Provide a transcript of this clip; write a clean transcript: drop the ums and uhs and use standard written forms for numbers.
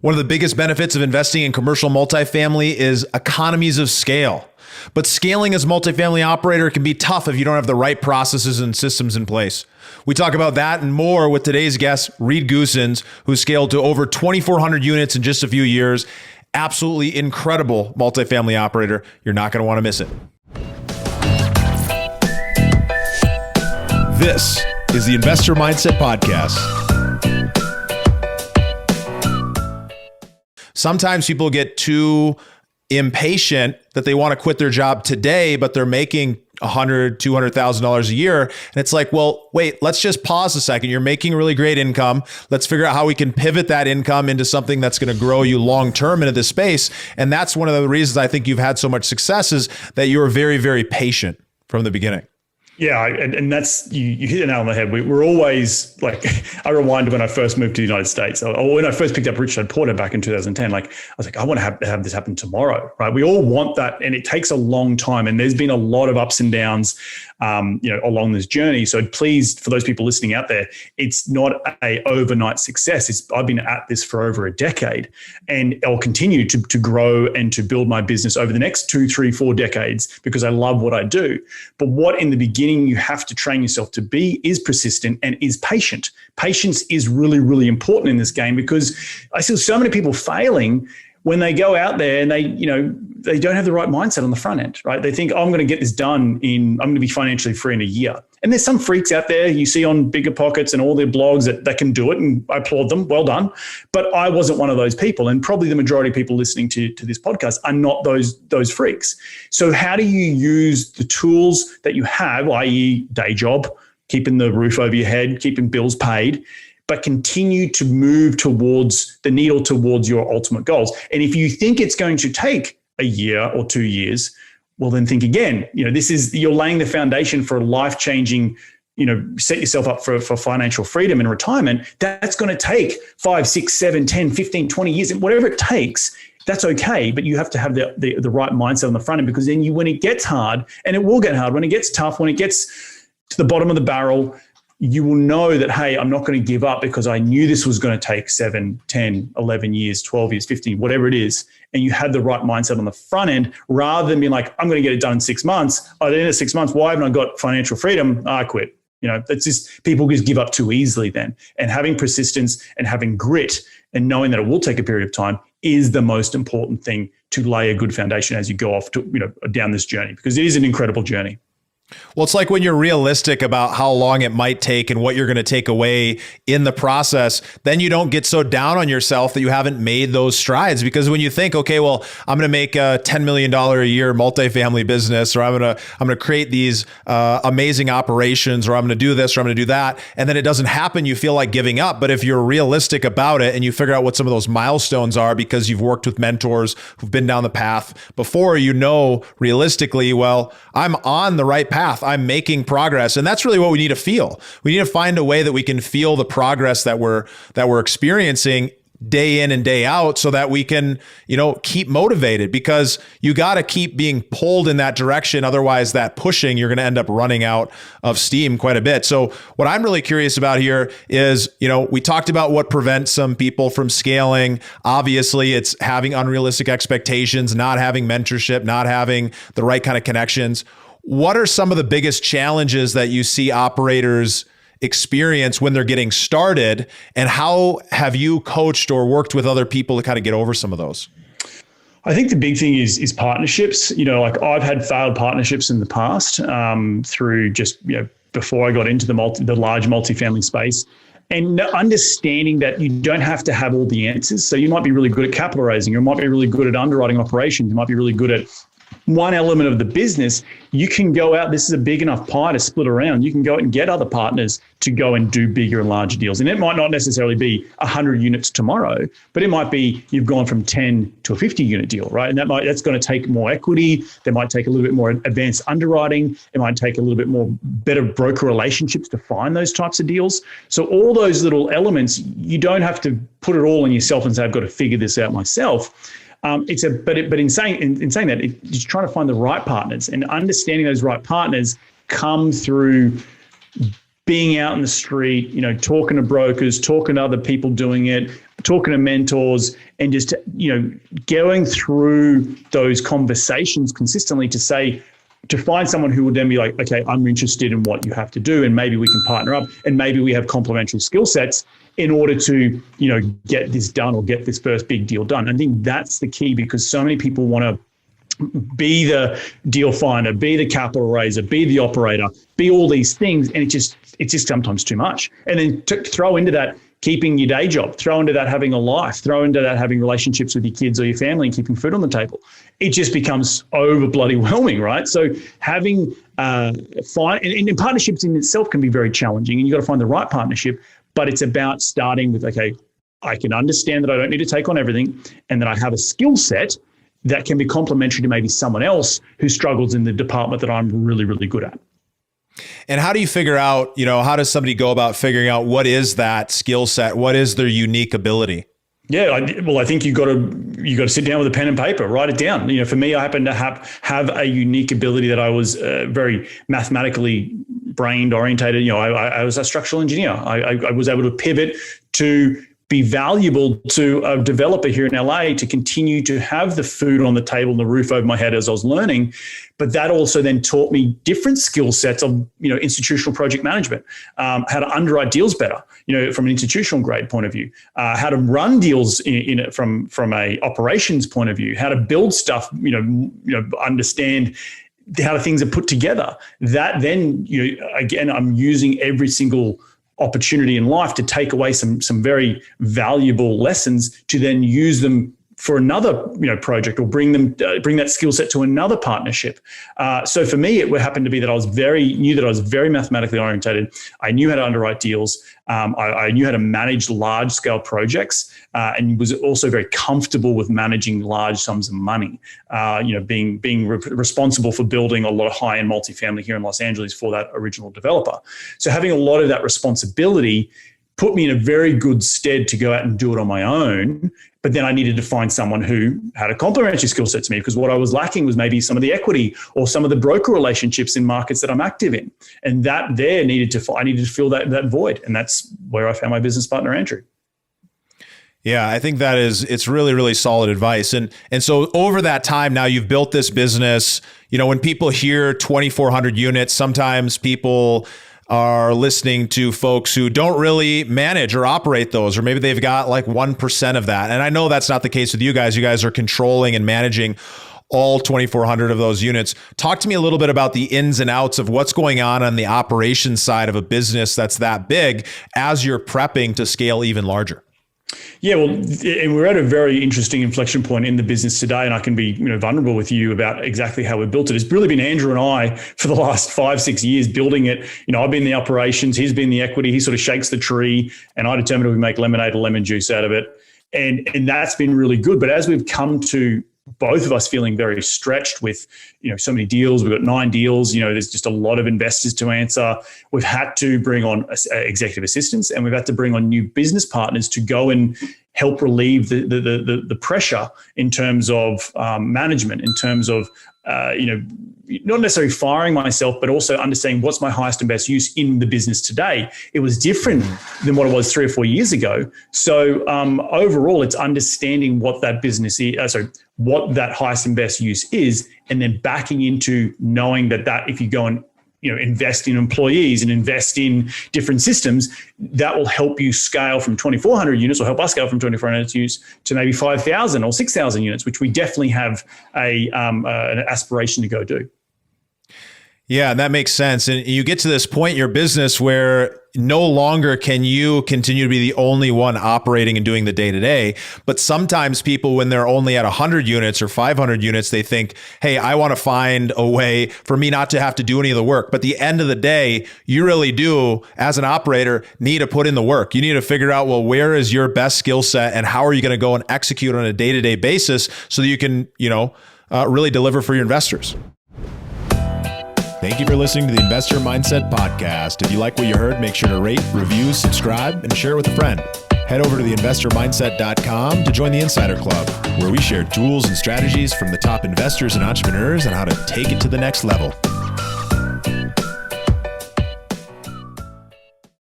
One of the biggest benefits of investing in commercial multifamily is economies of scale. But scaling as a multifamily operator can be tough if you don't have the right processes and systems in place. We talk about that and more with today's guest, Reed Goossens, who scaled to over 2,400 units in just a few years. Absolutely incredible multifamily operator. You're not going to want to miss it. This is the Investor Mindset Podcast. Sometimes people get too impatient that they want to quit their job today, but they're making $100,000, $200,000 a year. And it's like, well, wait, let's just pause a second. You're making really great income. Let's figure out how we can pivot that income into something that's going to grow you long-term into this space. And that's one of the reasons I think you've had so much success is that you were very, very patient from the beginning. Yeah, and that's, you hit the nail on the head. We're always like, I rewind when I first moved to the United States, or when I first picked up Richard Porter back in 2010, like I was like, I want to have this happen tomorrow, right? We all want that, and it takes a long time, and there's been a lot of ups and downs, along this journey. So please, for those people listening out there, it's not a overnight success. I've been at this for over a decade, and I'll continue to grow and to build my business over the next 2, 3, 4 decades because I love what I do. But what in the beginning you have to train yourself to be is persistent and is patient. Patience is really, really important in this game because I see so many people failing when they go out there and they don't have the right mindset on the front end, right? They think, I'm going to get this done I'm going to be financially free in a year. And there's some freaks out there you see on Bigger Pockets and all their blogs that can do it, and I applaud them. Well done. But I wasn't one of those people. And probably the majority of people listening to this podcast are not those freaks. So how do you use the tools that you have, i.e. day job, keeping the roof over your head, keeping bills paid, but continue to move towards the needle towards your ultimate goals? And if you think it's going to take a year or 2 years, well, then think again. You're laying the foundation for a life-changing, set yourself up for financial freedom and retirement. That's going to take 5, 6, 7, 10, 15, 20 years, and whatever it takes. That's okay, but you have to have the right mindset on the front end, because then when it gets hard, and it will get hard, when it gets tough, when it gets to the bottom of the barrel, you will know that, hey, I'm not going to give up because I knew this was going to take 7, 10, 11 years, 12 years, 15, whatever it is. And you had the right mindset on the front end rather than being like, I'm going to get it done in 6 months. At the end of 6 months, why haven't I got financial freedom? I quit. That's just, people just give up too easily then. And having persistence and having grit and knowing that it will take a period of time is the most important thing to lay a good foundation as you go off to, down this journey, because it is an incredible journey. Well, it's like when you're realistic about how long it might take and what you're going to take away in the process, then you don't get so down on yourself that you haven't made those strides. Because when you think, okay, well, I'm going to make a $10 million a year multifamily business, or I'm going to create these amazing operations, or I'm going to do this, or I'm going to do that, and then it doesn't happen, you feel like giving up. But if you're realistic about it and you figure out what some of those milestones are because you've worked with mentors who've been down the path before, realistically, well, I'm on the right path. I'm making progress. And that's really what we need to feel. We need to find a way that we can feel the progress that we're experiencing day in and day out, so that we can, keep motivated, because you got to keep being pulled in that direction. Otherwise, that pushing, you're going to end up running out of steam quite a bit. So what I'm really curious about here is, we talked about what prevents some people from scaling. Obviously, it's having unrealistic expectations, not having mentorship, not having the right kind of connections. What are some of the biggest challenges that you see operators experience when they're getting started, and how have you coached or worked with other people to kind of get over some of those? I think the big thing is partnerships. Like I've had failed partnerships in the past through just, before I got into the large multifamily space, and understanding that you don't have to have all the answers. So you might be really good at capital raising, you might be really good at underwriting operations, you might be really good at one element of the business. You can go out, this is a big enough pie to split around. You can go out and get other partners to go and do bigger and larger deals. And it might not necessarily be 100 units tomorrow, but it might be you've gone from 10 to a 50 unit deal, right? And that's going to take more equity. They might take a little bit more advanced underwriting. It might take a little bit more better broker relationships to find those types of deals. So all those little elements, you don't have to put it all on yourself and say, I've got to figure this out myself. But in saying that, it's trying to find the right partners, and understanding those right partners come through being out in the street, talking to brokers, talking to other people doing it, talking to mentors and just, going through those conversations consistently to find someone who would then be like, okay, I'm interested in what you have to do, and maybe we can partner up, and maybe we have complementary skill sets in order to, get this done or get this first big deal done. I think that's the key, because so many people want to be the deal finder, be the capital raiser, be the operator, be all these things, and it's just sometimes too much. And then to throw into that keeping your day job, throw into that having a life, throw into that having relationships with your kids or your family and keeping food on the table. It just becomes over bloody whelming, right? So having and partnerships in itself can be very challenging, and you've got to find the right partnership. But it's about starting with, okay, I can understand that I don't need to take on everything, and that I have a skill set that can be complementary to maybe someone else who struggles in the department that I'm really, really good at. And how do you figure out, how does somebody go about figuring out what is that skill set? What is their unique ability? Yeah, I think you got to sit down with a pen and paper, write it down. For me, I happen to have a unique ability that I was very mathematically brain orientated. I was a structural engineer. I was able to pivot to be valuable to a developer here in LA to continue to have the food on the table and the roof over my head as I was learning. But that also then taught me different skill sets of, institutional project management, how to underwrite deals better, from an institutional grade point of view, how to run deals from a operations point of view, how to build stuff, understand how things are put together. That then, again, I'm using every single opportunity in life to take away some very valuable lessons to then use them for another project, or bring that skill set to another partnership. So for me, it happened to be that I was very mathematically orientated. I knew how to underwrite deals. I knew how to manage large scale projects, and was also very comfortable with managing large sums of money. Being responsible for building a lot of high end multifamily here in Los Angeles for that original developer. So having a lot of that responsibility put me in a very good stead to go out and do it on my own. But then I needed to find someone who had a complementary skill set to me, because what I was lacking was maybe some of the equity or some of the broker relationships in markets that I'm active in. And that I needed to fill that void. And that's where I found my business partner, Andrew. Yeah, I think it's really, really solid advice. And so over that time now, you've built this business. When people hear 2,400 units, sometimes people are listening to folks who don't really manage or operate those, or maybe they've got like 1% of that. And I know that's not the case with you guys. You guys are controlling and managing all 2,400 of those units. Talk to me a little bit about the ins and outs of what's going on the operations side of a business that's that big as you're prepping to scale even larger. Yeah, well, and we're at a very interesting inflection point in the business today, and I can be vulnerable with you about exactly how we built it. It's really been Andrew and I for the last 5-6 years building it. I've been the operations, he's been the equity. He sort of shakes the tree, and I determine we make lemonade or lemon juice out of it, and that's been really good. But as we've come to both of us feeling very stretched with, so many deals. We've got 9 deals. There's just a lot of investors to answer. We've had to bring on executive assistants, and we've had to bring on new business partners to go and help relieve the pressure in terms of management, in terms of not necessarily firing myself, but also understanding what's my highest and best use in the business today. It was different than what it was 3 or 4 years ago. So overall, it's understanding what that business is, what that highest and best use is, and then backing into knowing that if you go and invest in employees and invest in different systems, that will help you scale from 2,400 units, or help us scale from 2,400 units to maybe 5,000 or 6,000 units, which we definitely have an aspiration to go do. Yeah, that makes sense. And you get to this point in your business where no longer can you continue to be the only one operating and doing the day-to-day. But sometimes people, when they're only at 100 units or 500 units, they think, hey, I want to find a way for me not to have to do any of the work. But at the end of the day, you really do, as an operator, need to put in the work. You need to figure out, well, where is your best skill set and how are you going to go and execute on a day-to-day basis so that you can, really deliver for your investors. Thank you for listening to the Investor Mindset Podcast. If you like what you heard, make sure to rate, review, subscribe, and share it with a friend. Head over to theinvestormindset.com to join the Insider Club, where we share tools and strategies from the top investors and entrepreneurs on how to take it to the next level.